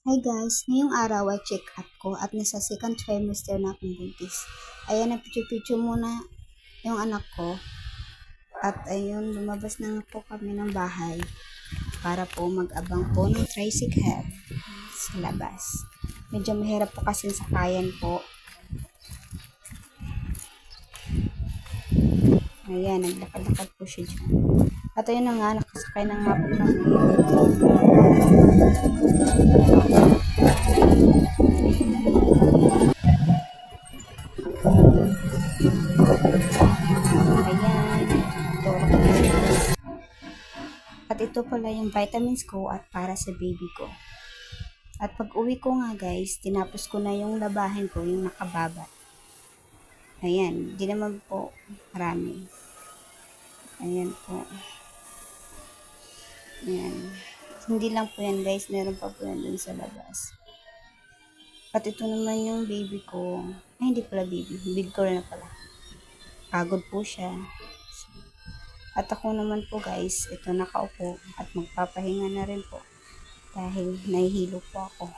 Hi guys, ngayong araw ay check up ko at nasa second trimester na akong buntis. Ayan, nagpicture-picture muna yung anak ko. At ayun, lumabas na nga po kami ng bahay para po mag-abang po ng tricycle sa labas. Medyo mahirap po kasi sakayan po. Ayan, naglakad-lakad po siya dyan. At ayun na nga, nakasakay na nga po kami. Ayan, turo ko na guys. At ito pala yung vitamins ko at para sa baby ko. At pag uwi ko nga guys, tinapos ko na yung labahin ko, yung nakababa. Ayan, di naman po marami. Ayan po. Ayan. Hindi lang po yan guys, meron pa po yan dun sa labas. At ito naman yung baby ko. Ay, hindi pala baby, big girl na pala. Pagod po siya. At ako naman po guys, ito nakaupo at magpapahinga na rin po. Dahil nahihilo po ako.